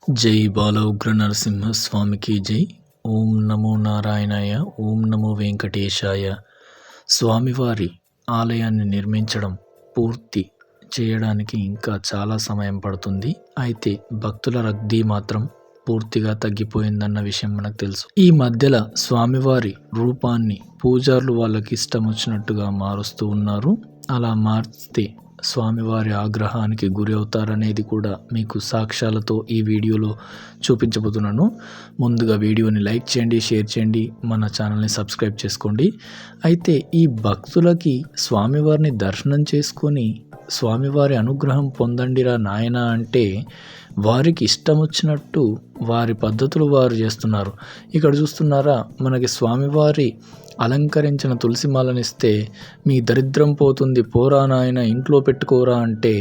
జై బాల ఉగ్ర నరసింహ స్వామికి జై. ఓం నమో నారాయణాయ, ఓం నమో వెంకటేశాయ. స్వామివారి ఆలయాన్ని నిర్మించడం పూర్తి చేయడానికి ఇంకా చాలా సమయం పడుతుంది. అయితే భక్తుల రద్దీ మాత్రం పూర్తిగా తగ్గిపోయిందన్న విషయం మనకు తెలుసు. ఈ మధ్యలో స్వామివారి రూపాన్ని పూజారులు వాళ్ళకి ఇష్టం వచ్చినట్టుగా మారుస్తూ ఉన్నారు. అలా మార్చితే స్వామివారి ఆగ్రహానికి గురి అవుతారనేది కూడా మీకు సాక్ష్యాలతో ఈ వీడియోలో చూపించబోతున్నాను. ముందుగా వీడియోని లైక్ చేయండి, షేర్ చేయండి, మన ఛానల్ని సబ్స్క్రైబ్ చేసుకోండి. అయితే ఈ భక్తులకి స్వామివారిని దర్శనం చేసుకొని స్వామివారి అనుగ్రహం పొందండిరా నాయన అంటే వారికి ఇష్టం వచ్చినట్టు వారి పద్ధతులు వారు చేస్తున్నారు. ఇక్కడ చూస్తున్నారా, మనకి స్వామివారి అలంకరించిన తులసి మాలనిస్తే మీ దరిద్రం పోతుంది, పోరా నాయన ఇంట్లో పెట్టుకోరా అంటే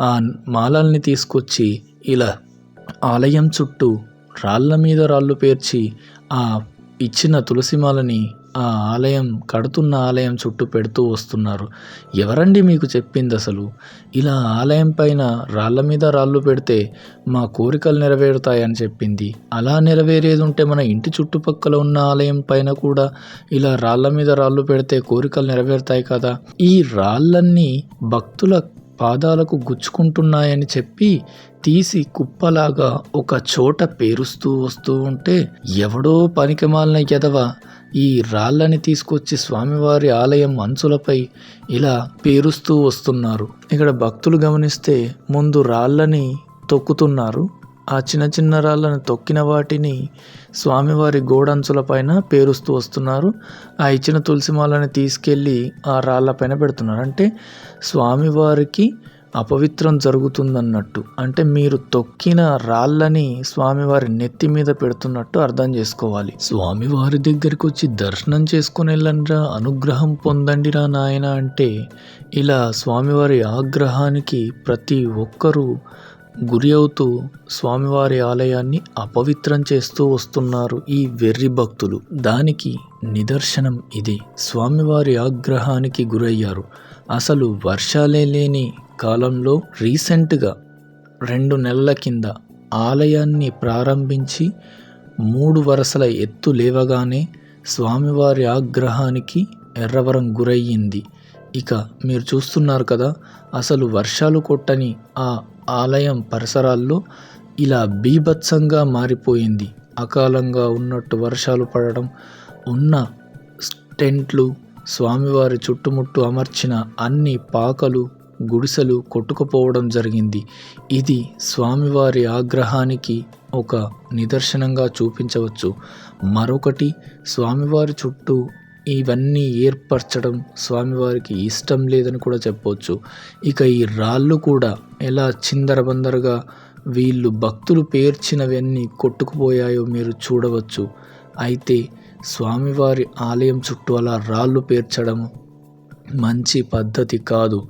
ఆ మాలల్ని తీసుకొచ్చి ఇలా ఆలయం చుట్టూ రాళ్ళ మీద రాళ్ళు పేర్చి ఆ ఇచ్చిన తులసిమాలని ఆ ఆలయం కడుతున్న ఆలయం చుట్టూ పెడుతూ వస్తున్నారు. ఎవరండి మీకు చెప్పింది అసలు? ఇలా ఆలయం పైన రాళ్ళ మీద రాళ్ళు పెడితే మా కోరికలు నెరవేరుతాయని చెప్పింది. అలా నెరవేరేది ఉంటే మన ఇంటి చుట్టుపక్కల ఉన్న ఆలయం పైన కూడా ఇలా రాళ్ళ మీద రాళ్ళు పెడితే కోరికలు నెరవేరుతాయి కదా. ఈ రాళ్ళన్నీ భక్తుల పాదాలకు గుచ్చుకుంటున్నాయని చెప్పి తీసి కుప్పలాగా ఒక చోట పేరుస్తూ వస్తూ ఉంటే ఎవడో పనికిమాలిన ఎదవ ఈ రాళ్ళని తీసుకొచ్చి స్వామివారి ఆలయం అంచులపై ఇలా పేరుస్తూ వస్తున్నారు. ఇక్కడ భక్తులు గమనిస్తే ముందు రాళ్ళని తొక్కుతున్నారు. ఆ చిన్న చిన్న రాళ్ళను తొక్కిన వాటిని స్వామివారి గోడంచుల పైన పేరుస్తూ వస్తున్నారు. ఆ ఇచ్చిన తులసిమాలని తీసుకెళ్ళి ఆ రాళ్ళపైన పెడుతున్నారు. అంటే స్వామివారికి అపవిత్రం జరుగుతుందన్నట్టు. అంటే మీరు తొక్కిన రాళ్ళని స్వామివారి నెత్తి మీద పెడుతున్నట్టు అర్థం చేసుకోవాలి. స్వామివారి దగ్గరికి వచ్చి దర్శనం చేసుకుని వెళ్ళండిరా, అనుగ్రహం పొందండిరా నాయన అంటే ఇలా స్వామివారి ఆగ్రహానికి ప్రతి ఒక్కరూ గురి అవుతూ స్వామివారి ఆలయాన్ని అపవిత్రం చేస్తూ వస్తున్నారు ఈ వెర్రి భక్తులు. దానికి నిదర్శనం ఇది. స్వామివారి ఆగ్రహానికి గురయ్యారు. అసలు వర్షాలే లేని కాలంలో రీసెంట్గా 2 నెలల కింద ఆలయాన్ని ప్రారంభించి 3 వరుసల ఎత్తు లేవగానే స్వామివారి ఆగ్రహానికి ఎర్రవరం గురయ్యింది. ఇక మీరు చూస్తున్నారు కదా, అసలు వర్షాలు కొట్టని ఆ ఆలయం పరిసరాల్లో ఇలా బీభత్సంగా మారిపోయింది. అకాలంగా ఉన్నట్టు వర్షాలు పడడం, ఉన్న టెంట్లు, స్వామివారి చుట్టుముట్టు అమర్చిన అన్ని పాకలు, గుడిసెలు కొట్టుకుపోవడం జరిగింది. ఇది స్వామివారి ఆగ్రహానికి ఒక నిదర్శనంగా చూపించవచ్చు. మరొకటి, స్వామివారి చుట్టూ ఇవన్నీ ఏర్పరచడం స్వామివారికి ఇష్టం లేదని కూడా చెప్పవచ్చు. ఇక ఈ రాళ్ళు కూడా ఎలా చిందరబందరగా వీళ్ళు భక్తులు పేర్చినవన్నీ కొట్టుకుపోయాయో మీరు చూడవచ్చు. అయితే స్వామివారి ఆలయం చుట్టూ అలా రాళ్ళు పేర్చడం మంచి పద్ధతి కాదు.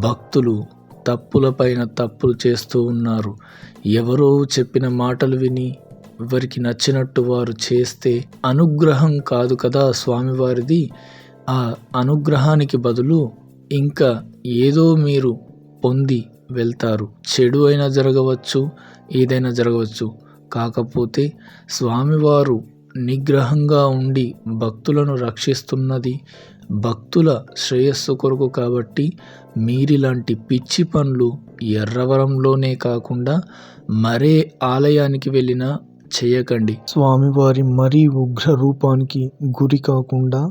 భక్తులు తప్పులపైన తప్పులు చేస్తూ ఉన్నారు. ఎవరో చెప్పిన మాటలు విని ఎవరికి నచ్చినట్టు వారు చేస్తే అనుగ్రహం కాదు కదా స్వామివారిది. ఆ అనుగ్రహానికి బదులు ఇంకా ఏదో మీరు పొంది వెళ్తారు. చెడు అయినా జరగవచ్చు, ఏదైనా జరగవచ్చు. కాకపోతే స్వామివారు నిగ్రహంగా ఉండి భక్తులను రక్షిస్తున్నది భక్తుల శ్రేయస్సు కొరకు కాబట్టి మీరిలాంటి పిచ్చి పనులు ఎర్రవరంలోనే కాకుండా మరే ఆలయానికి వెళ్ళినా చేయకండి. స్వామివారి మరీ ఉగ్ర రూపానికి గురి కాకుండా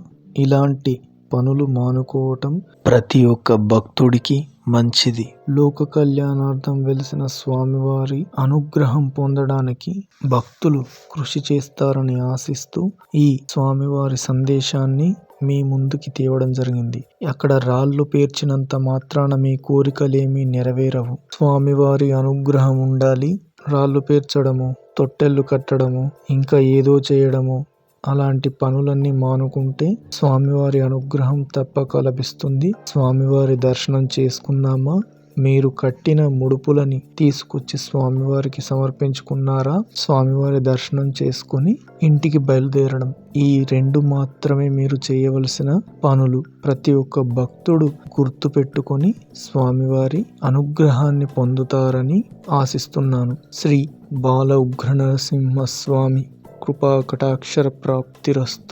ఇలాంటి పనులు మానుకోవటం ప్రతి ఒక్క భక్తుడికి మంచిది. లోక కళ్యాణార్థం వెలిసిన స్వామివారి అనుగ్రహం పొందడానికి భక్తులు కృషి చేస్తారని ఆశిస్తూ ఈ స్వామివారి సందేశాన్ని మీ ముందుకి తేవడం జరిగింది. అక్కడ రాళ్ళు పేర్చినంత మాత్రాన మీ కోరికలేమీ నెరవేరవు. స్వామివారి అనుగ్రహం ఉండాలి. రాళ్ళు పేర్చడము, తొట్టెళ్ళు కట్టడము, ఇంకా ఏదో చేయడము, అలాంటి పనులన్నీ మానుకుంటే స్వామివారి అనుగ్రహం తప్పక లభిస్తుంది. స్వామివారి దర్శనం చేసుకున్నామా, మీరు కట్టిన ముడుపులని తీసుకొచ్చి స్వామివారికి సమర్పించుకున్నారా, స్వామివారి దర్శనం చేసుకుని ఇంటికి బయలుదేరడం, ఈ 2 మాత్రమే మీరు చేయవలసిన పనులు. ప్రతి ఒక్క భక్తుడు గుర్తు పెట్టుకొని స్వామివారి అనుగ్రహాన్ని పొందుతారని ఆశిస్తున్నాను. శ్రీ బాల ఉగ్ర నరసింహస్వామి కృపా కటాక్షర ప్రాప్తిరస్తు.